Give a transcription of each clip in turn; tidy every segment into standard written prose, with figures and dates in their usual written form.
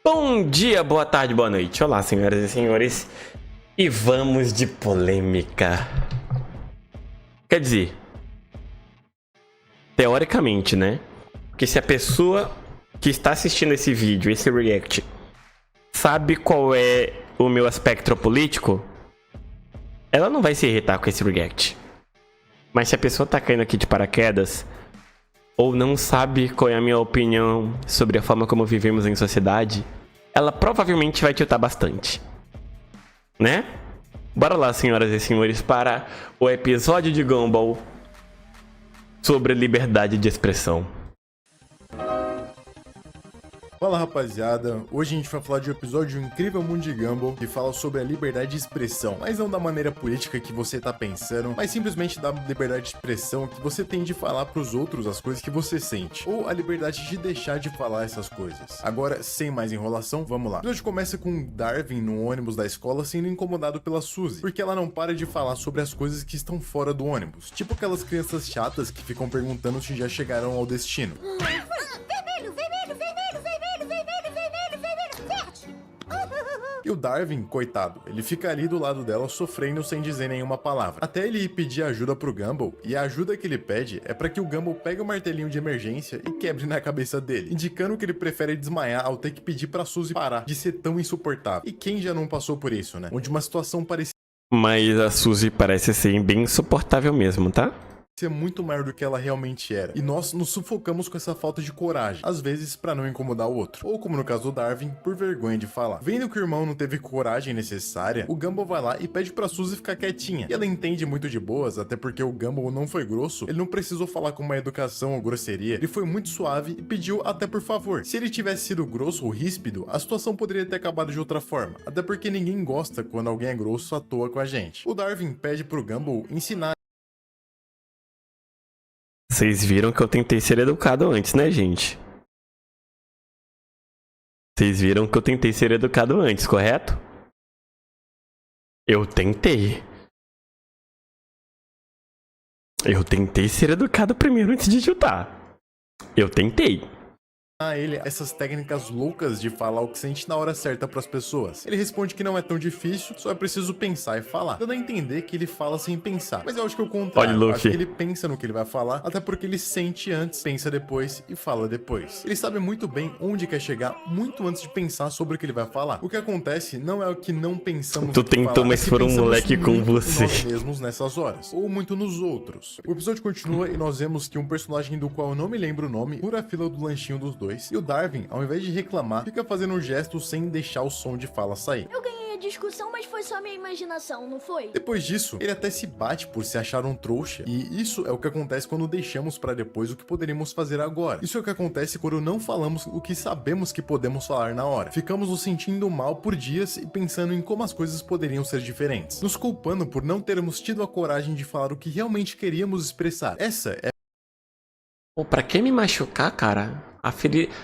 Bom dia, boa tarde, boa noite. Olá, senhoras e senhores. E vamos de polêmica. Quer dizer, teoricamente, né? Porque se a pessoa que está assistindo esse vídeo, esse react, sabe qual é o meu aspecto político, ela não vai se irritar com esse react. Mas se a pessoa tá caindo aqui de paraquedas, ou não sabe qual é a minha opinião sobre a forma como vivemos em sociedade, ela provavelmente vai tiltar bastante. Né? Bora lá, senhoras e senhores, para o episódio de Gumball sobre liberdade de expressão. Fala rapaziada, hoje a gente vai falar de um episódio do Incrível Mundo de Gumball que fala sobre a liberdade de expressão, mas não da maneira política que você tá pensando, mas simplesmente da liberdade de expressão que você tem de falar pros outros as coisas que você sente, ou a liberdade de deixar de falar essas coisas. Agora, sem mais enrolação, vamos lá. O episódio começa com Darwin no ônibus da escola sendo incomodado pela Suzy, porque ela não para de falar sobre as coisas que estão fora do ônibus, tipo aquelas crianças chatas que ficam perguntando se já chegaram ao destino. Vermelho, vermelho, vermelho, vermelho, vermelho, vermelho, vermelho, verde. E o Darwin, coitado, ele fica ali do lado dela sofrendo sem dizer nenhuma palavra. Até ele ir pedir ajuda pro Gumball, e a ajuda que ele pede é pra que o Gumball pegue o martelinho de emergência e quebre na cabeça dele, indicando que ele prefere desmaiar ao ter que pedir pra Suzy parar de ser tão insuportável. E quem já não passou por isso, né? Onde uma situação parecia Mas a Suzy parece ser bem insuportável mesmo, tá? ser muito maior do que ela realmente era. E nós nos sufocamos com essa falta de coragem, às vezes pra não incomodar o outro. Ou como no caso do Darwin, por vergonha de falar. Vendo que o irmão não teve coragem necessária, o Gumball vai lá e pede pra Suzy ficar quietinha. E ela entende muito de boas, até porque o Gumball não foi grosso, ele não precisou falar com uma educação ou grosseria, ele foi muito suave e pediu até por favor. Se ele tivesse sido grosso ou ríspido, a situação poderia ter acabado de outra forma, até porque ninguém gosta quando alguém é grosso à toa com a gente. O Darwin pede pro Gumball ensinar. Vocês viram que eu tentei ser educado antes, né, gente? Vocês viram que eu tentei ser educado antes, correto? Eu tentei. Eu tentei ser educado primeiro antes de chutar. Eu tentei. A ele essas técnicas loucas de falar o que sente na hora certa pras pessoas. Ele responde que não é tão difícil, só é preciso pensar e falar, dando a entender que ele fala sem pensar. Mas eu acho que é o contrário. Olha, Luffy. Acho que ele pensa no que ele vai falar, até porque ele sente antes, pensa depois e fala depois. Ele sabe muito bem onde quer chegar, muito antes de pensar sobre o que ele vai falar. O que acontece não é o que não pensamos Tu no que tentou, falar, mas é que for um pensamos moleque com muito em você. nós mesmos nessas horas, ou muito nos outros. O episódio continua e nós vemos que um personagem do qual eu não me lembro o nome fura a fila do lanchinho dos dois, e o Darwin, ao invés de reclamar, fica fazendo um gesto sem deixar o som de fala sair. Eu ganhei a discussão, mas foi só minha imaginação, não foi? Depois disso, ele até se bate por se achar um trouxa, e isso é o que acontece quando deixamos pra depois o que poderíamos fazer agora. Isso é o que acontece quando não falamos o que sabemos que podemos falar na hora. Ficamos nos sentindo mal por dias e pensando em como as coisas poderiam ser diferentes, nos culpando por não termos tido a coragem de falar o que realmente queríamos expressar. Essa é Pô, pra que me machucar, cara?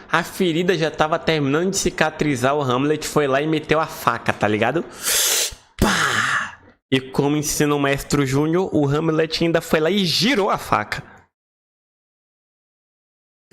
A ferida já tava terminando de cicatrizar, o Hamlet foi lá e meteu a faca, tá ligado? Pá! E como ensina o Mestre Júnior, o Hamlet ainda foi lá e girou a faca.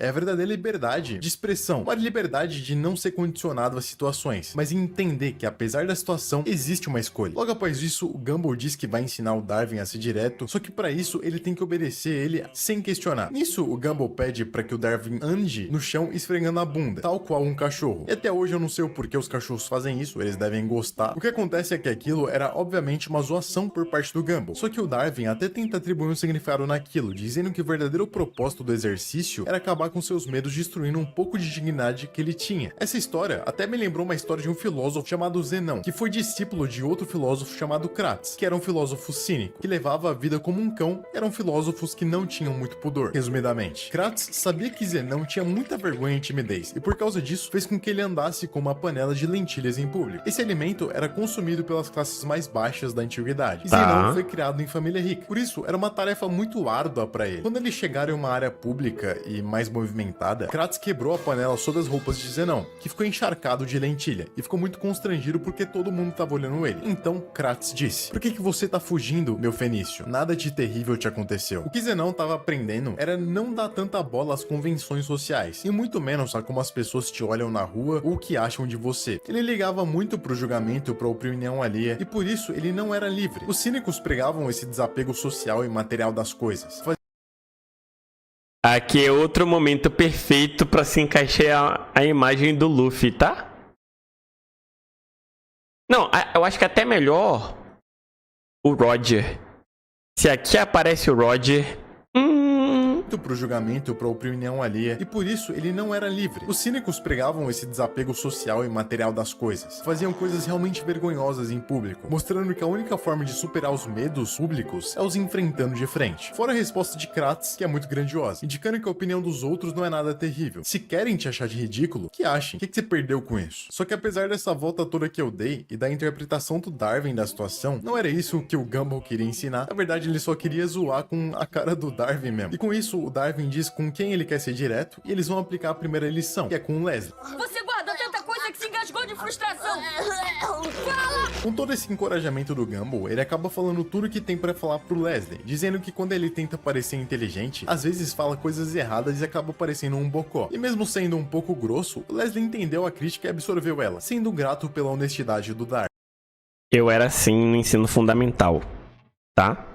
a verdadeira liberdade de expressão, uma liberdade de não ser condicionado a situações, mas entender que apesar da situação, existe uma escolha. Logo após isso, o Gumball diz que vai ensinar o Darwin a ser direto, só que para isso ele tem que obedecer ele sem questionar. Nisso, o Gumball pede para que o Darwin ande no chão esfregando a bunda, tal qual um cachorro. E até hoje eu não sei o porquê os cachorros fazem isso, eles devem gostar. O que acontece é que aquilo era obviamente uma zoação por parte do Gumball, só que o Darwin até tenta atribuir um significado naquilo, dizendo que o verdadeiro propósito do exercício era acabar com seus medos, destruindo um pouco de dignidade que ele tinha. Essa história até me lembrou uma história de um filósofo chamado Zenão, que foi discípulo de outro filósofo chamado Kratos, que era um filósofo cínico, que levava a vida como um cão. Eram filósofos que não tinham muito pudor. Resumidamente, Kratos sabia que Zenão tinha muita vergonha e timidez, e por causa disso fez com que ele andasse com uma panela de lentilhas em público. Esse alimento era consumido pelas classes mais baixas da antiguidade, e Zenão foi criado em família rica, por isso era uma tarefa muito árdua para ele. Quando ele chegar em uma área pública e mais bonita movimentada, Kratos quebrou a panela sobre as roupas de Zenão, que ficou encharcado de lentilha, e ficou muito constrangido porque todo mundo tava olhando ele. Então Kratos disse: "Por que você tá fugindo, meu fenício? Nada de terrível te aconteceu." O que Zenão tava aprendendo era não dar tanta bola às convenções sociais, e muito menos a como as pessoas te olham na rua ou o que acham de você. Ele ligava muito pro julgamento, pra opinião alheia, e por isso ele não era livre. Os cínicos pregavam esse desapego social e material das coisas. Aqui é outro momento perfeito pra se encaixar a imagem do Luffy, tá? Não, eu acho que até melhor o Roger. Se aqui aparece o Roger... pro julgamento, pra opinião alheia, e por isso ele não era livre. Os cínicos pregavam esse desapego social e material das coisas. Faziam coisas realmente vergonhosas em público, mostrando que a única forma de superar os medos públicos é os enfrentando de frente. Fora a resposta de Kratos, que é muito grandiosa, indicando que a opinião dos outros não é nada terrível. Se querem te achar de ridículo, que achem. O que você perdeu com isso? Só que apesar dessa volta toda que eu dei e da interpretação do Darwin da situação, não era isso que o Gumball queria ensinar. Na verdade, ele só queria zoar com a cara do Darwin mesmo. E com isso, o Darwin diz com quem ele quer ser direto e eles vão aplicar a primeira lição, que é com o Leslie. Você guardou tanta coisa que se engasgou de frustração. Fala! Com todo esse encorajamento do Gumball, ele acaba falando tudo que tem pra falar pro Leslie, dizendo que quando ele tenta parecer inteligente, às vezes fala coisas erradas e acaba parecendo um bocó. E mesmo sendo um pouco grosso, o Leslie entendeu a crítica e absorveu ela, sendo grato pela honestidade do Darwin. Eu era assim no ensino fundamental, tá?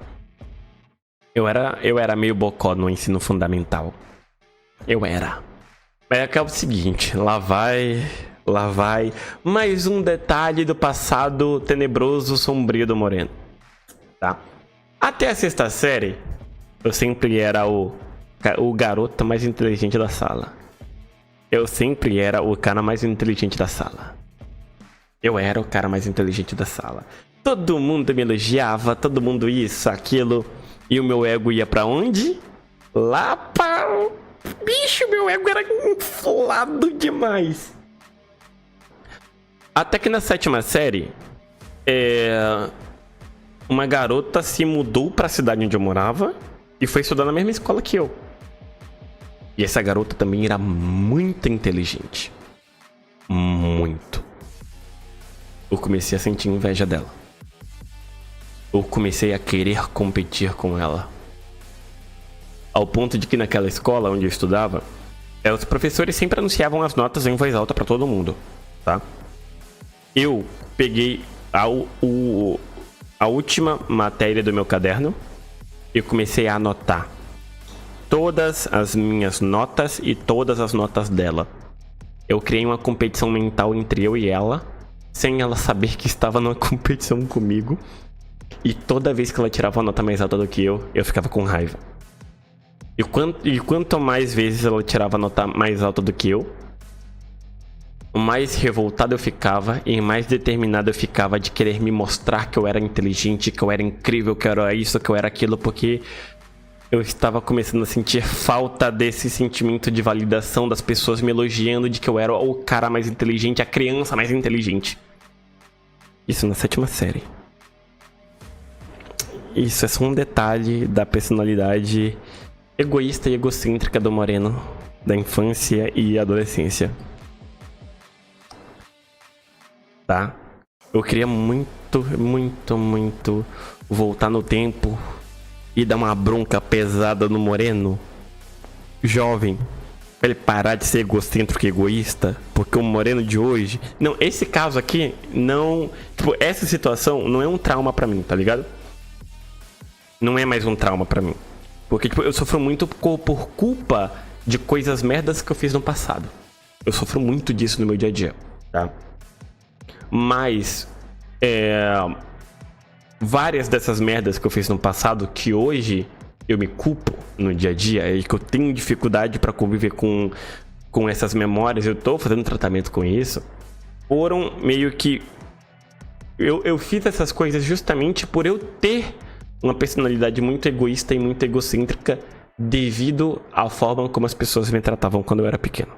Eu era meio bocó no ensino fundamental. Eu era. Mas é que é o seguinte, lá vai mais um detalhe do passado tenebroso, sombrio do Moreno, tá? Até a sexta série, eu sempre era o garoto mais inteligente da sala. Eu sempre era o cara mais inteligente da sala. Eu era o cara mais inteligente da sala. Todo mundo me elogiava, todo mundo isso, aquilo. E o meu ego ia pra onde? Lá pra... Bicho, meu ego era inflado demais. Até que na sétima série, uma garota se mudou pra cidade onde eu morava e foi estudar na mesma escola que eu. E essa garota também era muito inteligente. Muito. Eu comecei a sentir inveja dela. Eu comecei a querer competir com ela. Ao ponto de que naquela escola onde eu estudava, os professores sempre anunciavam as notas em voz alta pra todo mundo, tá? Eu peguei a última matéria do meu caderno e comecei a anotar todas as minhas notas e todas as notas dela. Eu criei uma competição mental entre eu e ela, sem ela saber que estava numa competição comigo. E toda vez que ela tirava uma nota mais alta do que eu ficava com raiva. E quanto mais vezes ela tirava a nota mais alta do que eu, mais revoltado eu ficava e mais determinado eu ficava de querer me mostrar que eu era inteligente, que eu era incrível, que eu era isso, que eu era aquilo, porque eu estava começando a sentir falta desse sentimento de validação das pessoas me elogiando de que eu era o cara mais inteligente, a criança mais inteligente. Isso na sétima série. Isso é só um detalhe da personalidade egoísta e egocêntrica do Moreno, da infância e adolescência. Tá? Eu queria muito, muito, muito voltar no tempo e dar uma bronca pesada no Moreno, jovem, pra ele parar de ser egocêntrico e egoísta, porque o Moreno de hoje... Não, esse caso aqui, não... Tipo, essa situação não é um trauma pra mim, tá ligado? Não é mais um trauma pra mim. Porque, tipo, eu sofro muito por culpa de coisas merdas que eu fiz no passado. Eu sofro muito disso no meu dia a dia, tá? Mas, várias dessas merdas que eu fiz no passado, que hoje eu me culpo no dia a dia, e que eu tenho dificuldade pra conviver com essas memórias, eu tô fazendo tratamento com isso, foram meio que... Eu fiz essas coisas justamente por eu ter uma personalidade muito egoísta e muito egocêntrica devido à forma como as pessoas me tratavam quando eu era pequeno.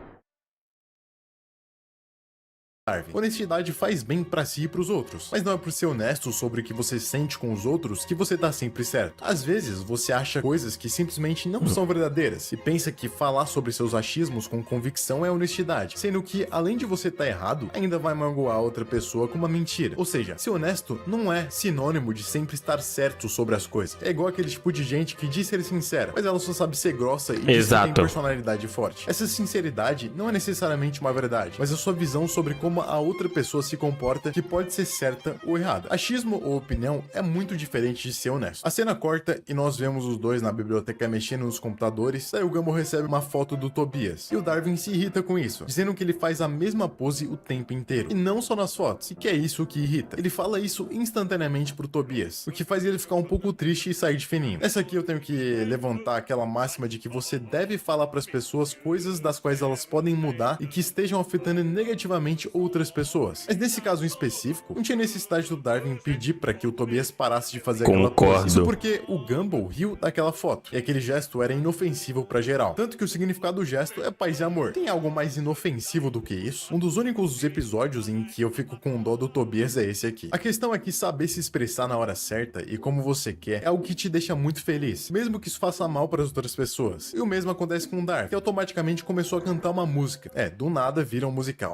Darwin. Honestidade faz bem pra si e pros outros, mas não é por ser honesto sobre o que você sente com os outros que você tá sempre certo. Às vezes, você acha coisas que simplesmente não são verdadeiras e pensa que falar sobre seus achismos com convicção é honestidade, sendo que, além de você tá errado, ainda vai magoar outra pessoa com uma mentira. Ou seja, ser honesto não é sinônimo de sempre estar certo sobre as coisas. É igual aquele tipo de gente que diz ser sincera, mas ela só sabe ser grossa e diz que tem personalidade forte. Essa sinceridade não é necessariamente uma verdade, mas a sua visão sobre como a outra pessoa se comporta que pode ser certa ou errada. Achismo ou opinião é muito diferente de ser honesto. A cena corta e nós vemos os dois na biblioteca mexendo nos computadores. Daí o Gumball recebe uma foto do Tobias e o Darwin se irrita com isso, dizendo que ele faz a mesma pose o tempo inteiro, e não só nas fotos, e que é isso que irrita. Ele fala isso instantaneamente pro Tobias, o que faz ele ficar um pouco triste e sair de fininho. Nessa aqui eu tenho que levantar aquela máxima de que você deve falar pras pessoas coisas das quais elas podem mudar e que estejam afetando negativamente outras pessoas. Mas nesse caso em específico, não tinha necessidade do Darwin pedir para que o Tobias parasse de fazer aquela pose. Isso porque o Gumball riu daquela foto, e aquele gesto era inofensivo pra geral. Tanto que o significado do gesto é paz e amor. Tem algo mais inofensivo do que isso? Um dos únicos episódios em que eu fico com dó do Tobias é esse aqui. A questão é que saber se expressar na hora certa e como você quer é algo que te deixa muito feliz, mesmo que isso faça mal para as outras pessoas. E o mesmo acontece com o Darwin, que automaticamente começou a cantar uma música. Do nada vira um musical.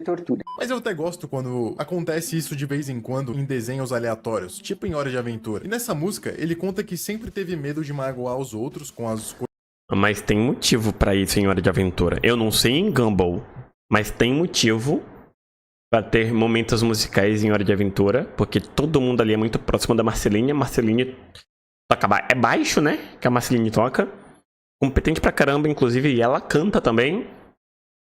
Mas eu até gosto quando acontece isso de vez em quando em desenhos aleatórios, tipo em Hora de Aventura. E nessa música, ele conta que sempre teve medo de magoar os outros com as coisas. Mas tem motivo pra isso em Hora de Aventura. Eu não sei em Gumball, mas tem motivo pra ter momentos musicais em Hora de Aventura, porque todo mundo ali é muito próximo da Marceline. A Marceline toca é baixo, né? Que a Marceline toca. Competente pra caramba, inclusive, e ela canta também.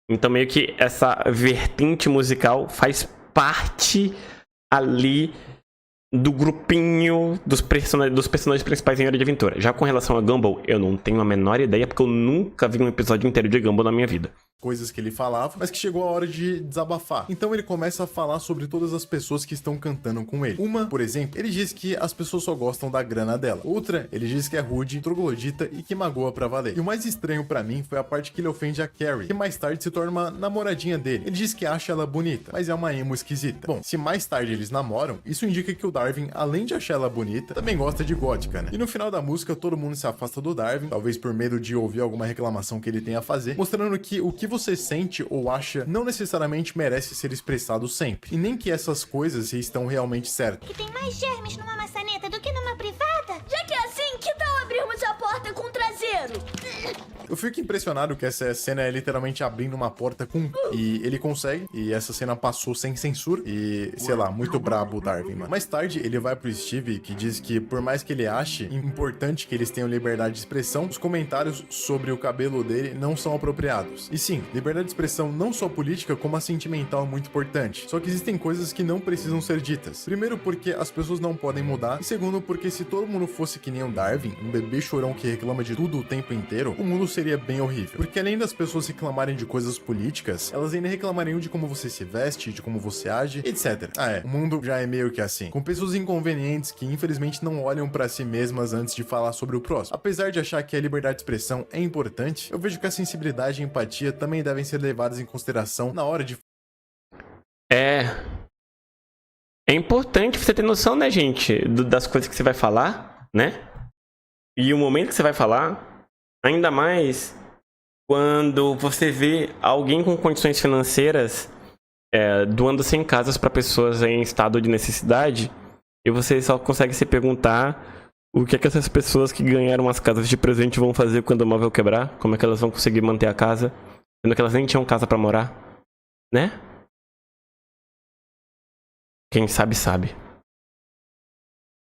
Então meio que essa vertente musical faz parte ali do grupinho dos personagens principais em Hora de Aventura. Já com relação a Gumball, eu não tenho a menor ideia, porque eu nunca vi um episódio inteiro de Gumball na minha vida. Coisas que ele falava, mas que chegou a hora de desabafar. Então ele começa a falar sobre todas as pessoas que estão cantando com ele. Uma, por exemplo, ele diz que as pessoas só gostam da grana dela. Outra, ele diz que é rude, troglodita e que magoa pra valer. E o mais estranho pra mim foi a parte que ele ofende a Carrie, que mais tarde se torna uma namoradinha dele. Ele diz que acha ela bonita, mas é uma emo esquisita. Bom, se mais tarde eles namoram, isso indica que o Darwin, além de achar ela bonita, também gosta de gótica, né? E no final da música, todo mundo se afasta do Darwin, talvez por medo de ouvir alguma reclamação que ele tenha a fazer, mostrando que o que você sente ou acha não necessariamente merece ser expressado sempre, e nem que essas coisas estão realmente certas. Que tem mais germes numa maçaneta do que numa privada? Já que é assim, que tal abrirmos a porta com o traseiro? Eu fico impressionado que essa cena é literalmente abrindo uma porta com... E ele consegue, e essa cena passou sem censura, e, sei lá, muito brabo o Darwin, mano. Mais tarde, ele vai pro Steve, que diz que por mais que ele ache importante que eles tenham liberdade de expressão, os comentários sobre o cabelo dele não são apropriados. E sim, liberdade de expressão não só política, como a sentimental é muito importante. Só que existem coisas que não precisam ser ditas. Primeiro, porque as pessoas não podem mudar, e segundo, porque se todo mundo fosse que nem o Darwin, um bebê chorão que reclama de tudo o tempo inteiro, o mundo seria bem horrível. Porque além das pessoas reclamarem de coisas políticas, elas ainda reclamariam de como você se veste, de como você age, etc. O mundo já é meio que assim, com pessoas inconvenientes que infelizmente não olham pra si mesmas antes de falar sobre o próximo. Apesar de achar que a liberdade de expressão é importante, eu vejo que a sensibilidade e a empatia também devem ser levadas em consideração na hora de... É importante você ter noção, né, gente, das coisas que você vai falar, né? E o momento que você vai falar, ainda mais quando você vê alguém com condições financeiras doando 100 casas para pessoas em estado de necessidade, e você só consegue se perguntar o que é que essas pessoas que ganharam as casas de presente vão fazer quando o móvel quebrar, como é que elas vão conseguir manter a casa, sendo que elas nem tinham casa para morar, né? Quem sabe, sabe.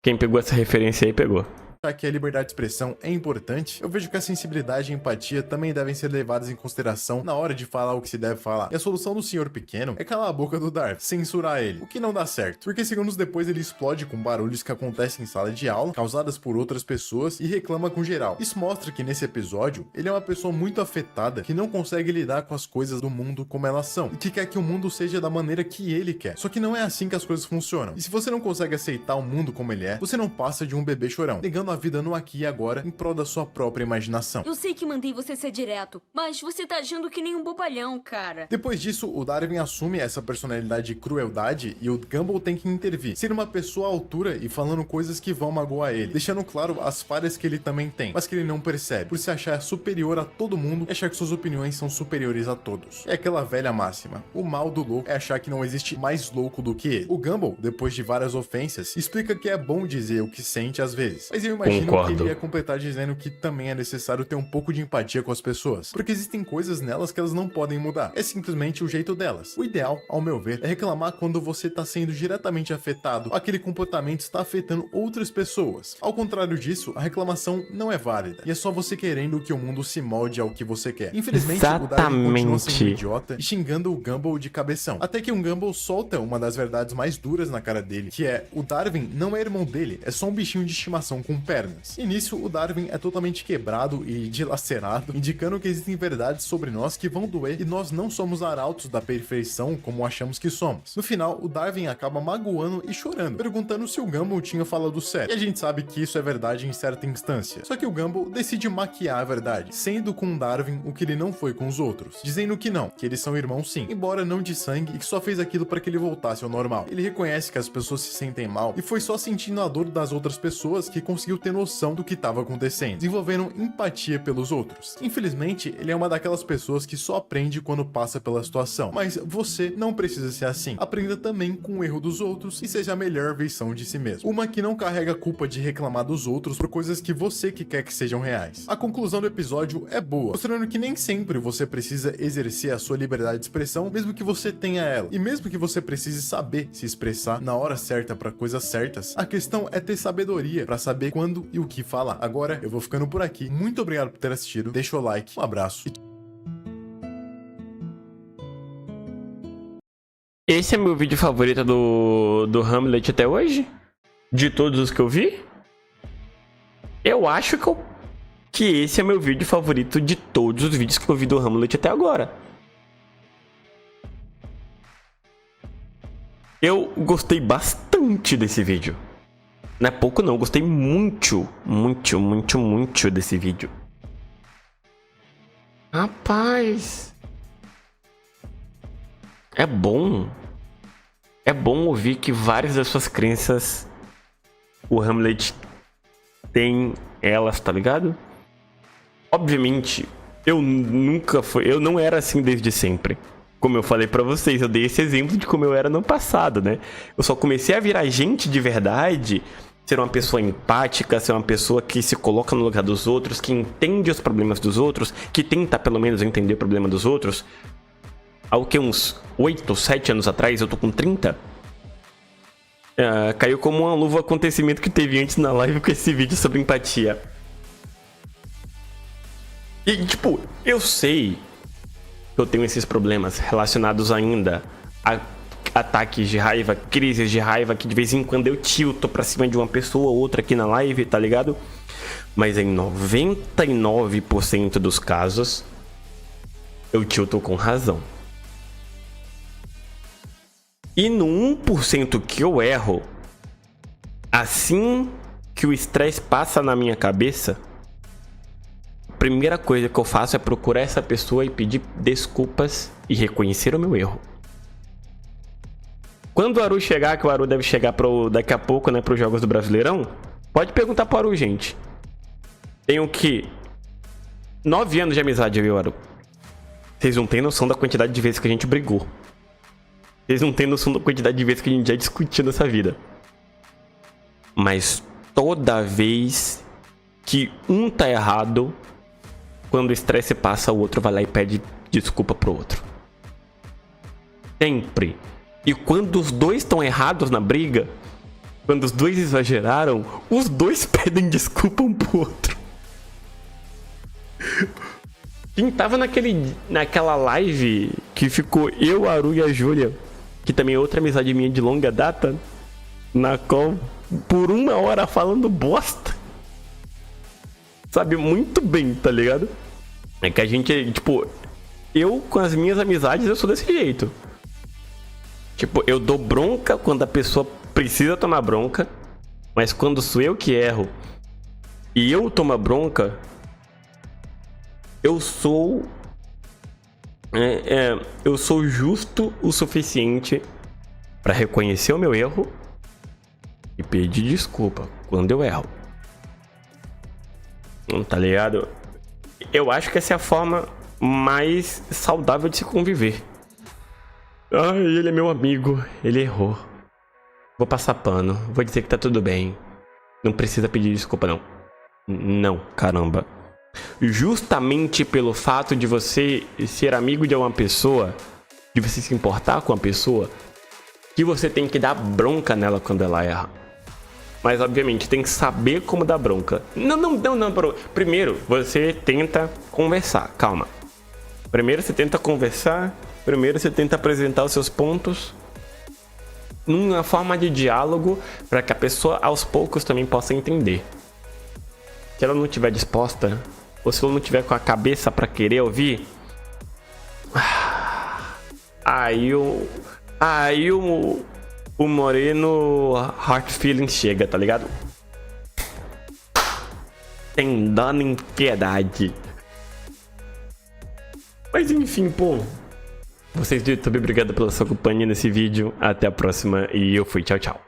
Quem pegou essa referência aí, pegou. Já que a liberdade de expressão é importante, eu vejo que a sensibilidade e a empatia também devem ser levadas em consideração na hora de falar o que se deve falar. E a solução do Senhor Pequeno é calar a boca do Darwin, censurar ele, o que não dá certo, porque segundos depois ele explode com barulhos que acontecem em sala de aula, causadas por outras pessoas, e reclama com geral. Isso mostra que nesse episódio, ele é uma pessoa muito afetada, que não consegue lidar com as coisas do mundo como elas são, e que quer que o mundo seja da maneira que ele quer. Só que não é assim que as coisas funcionam. E se você não consegue aceitar o mundo como ele é, você não passa de um bebê chorão, negando vivendo a vida no aqui e agora em prol da sua própria imaginação. Eu sei que mandei você ser direto, mas você tá agindo que nem um bobalhão, cara. Depois disso, o Darwin assume essa personalidade de crueldade e o Gumball tem que intervir, ser uma pessoa à altura e falando coisas que vão magoar ele, deixando claro as falhas que ele também tem, mas que ele não percebe, por se achar superior a todo mundo e achar que suas opiniões são superiores a todos. É aquela velha máxima, o mal do louco é achar que não existe mais louco do que ele. O Gumball, depois de várias ofensas, explica que é bom dizer o que sente às vezes, mas eu imagino que ele ia completar dizendo que também é necessário ter um pouco de empatia com as pessoas, porque existem coisas nelas que elas não podem mudar, é simplesmente o jeito delas. O ideal, ao meu ver, é reclamar quando você está sendo diretamente afetado, aquele comportamento está afetando outras pessoas. Ao contrário disso, a reclamação não é válida, e é só você querendo que o mundo se molde ao que você quer. Infelizmente, o Darwin continua sendo um idiota e xingando o Gumball de cabeção, até que um Gumball solta uma das verdades mais duras na cara dele, que é, o Darwin não é irmão dele, é só um bichinho de estimação com pernas. E nisso, o Darwin é totalmente quebrado e dilacerado, indicando que existem verdades sobre nós que vão doer e nós não somos arautos da perfeição como achamos que somos. No final, o Darwin acaba magoando e chorando, perguntando se o Gumball tinha falado sério. E a gente sabe que isso é verdade em certa instância. Só que o Gumball decide maquiar a verdade, sendo com o Darwin o que ele não foi com os outros, dizendo que não, que eles são irmãos sim, embora não de sangue e que só fez aquilo para que ele voltasse ao normal. Ele reconhece que as pessoas se sentem mal e foi só sentindo a dor das outras pessoas que conseguiu ter noção do que estava acontecendo, desenvolvendo empatia pelos outros. Infelizmente, ele é uma daquelas pessoas que só aprende quando passa pela situação, mas você não precisa ser assim. Aprenda também com o erro dos outros e seja a melhor versão de si mesmo. Uma que não carrega a culpa de reclamar dos outros por coisas que você que quer que sejam reais. A conclusão do episódio é boa, mostrando que nem sempre você precisa exercer a sua liberdade de expressão, mesmo que você tenha ela. E mesmo que você precise saber se expressar na hora certa para coisas certas, a questão é ter sabedoria para saber quando e o que falar. Agora eu vou ficando por aqui. Muito obrigado por ter assistido. Deixa o like, um abraço. Esse é meu vídeo favorito do Hamlet até hoje. De todos os que eu vi. Eu acho que esse é meu vídeo favorito de todos os vídeos que eu vi do Hamlet até agora. Eu gostei bastante desse vídeo. Não é pouco não, eu gostei muito desse vídeo. Rapaz. É bom ouvir que várias das suas crenças o Hamlet tem elas, tá ligado? Obviamente, eu não era assim desde sempre. Como eu falei pra vocês, eu dei esse exemplo de como eu era no passado, né? Eu só comecei a virar gente de verdade, ser uma pessoa empática, ser uma pessoa que se coloca no lugar dos outros, que entende os problemas dos outros, que tenta pelo menos entender o problema dos outros. Há o que, uns 8, 7 anos atrás, eu tô com 30. Caiu como uma luva o acontecimento que teve antes na live com esse vídeo sobre empatia. E tipo, eu sei que eu tenho esses problemas relacionados ainda a ataques de raiva, crises de raiva, que de vez em quando eu tilto pra cima de uma pessoa ou outra aqui na live, tá ligado? Mas em 99% dos casos, eu tilto com razão. E no 1% que eu erro, assim que o estresse passa na minha cabeça, a primeira coisa que eu faço é procurar essa pessoa e pedir desculpas e reconhecer o meu erro. Quando o Aru chegar, que o Aru deve chegar daqui a pouco, né, para os Jogos do Brasileirão, pode perguntar pro Aru, gente. Tenho que 9 anos de amizade, viu, Aru? Vocês não têm noção da quantidade de vezes que a gente brigou. Vocês não têm noção da quantidade de vezes que a gente já discutiu nessa vida. Mas toda vez que um tá errado, quando o estresse passa, o outro vai lá e pede desculpa pro outro. Sempre. E quando os dois estão errados na briga, quando os dois exageraram, os dois pedem desculpa um pro outro. Quem tava naquela live que ficou eu, a Aru e a Júlia, que também é outra amizade minha de longa data, na qual por 1 hora falando bosta, sabe muito bem, tá ligado? É que a gente, tipo, eu com as minhas amizades eu sou desse jeito. Tipo, eu dou bronca quando a pessoa precisa tomar bronca, mas quando sou eu que erro, e eu tomo bronca, eu sou justo o suficiente pra reconhecer o meu erro e pedir desculpa quando eu erro. Tá ligado? Eu acho que essa é a forma mais saudável de se conviver. Ai, ele é meu amigo, ele errou. Vou passar pano, vou dizer que tá tudo bem. Não precisa pedir desculpa, não. Não, caramba. Justamente pelo fato de você ser amigo de uma pessoa, de você se importar com a pessoa, que você tem que dar bronca nela quando ela erra. Mas obviamente tem que saber como dar bronca. Não. Primeiro você tenta conversar, calma. Primeiro você tenta conversar, primeiro você tenta apresentar os seus pontos numa forma de diálogo para que a pessoa aos poucos também possa entender. Se ela não estiver disposta, ou se ela não tiver com a cabeça para querer ouvir, aí o moreno Heart Feelings chega, tá ligado? Tem dó nem piedade. Mas enfim, pô. Vocês do YouTube, obrigado pela sua companhia nesse vídeo. Até a próxima e eu fui. Tchau, tchau.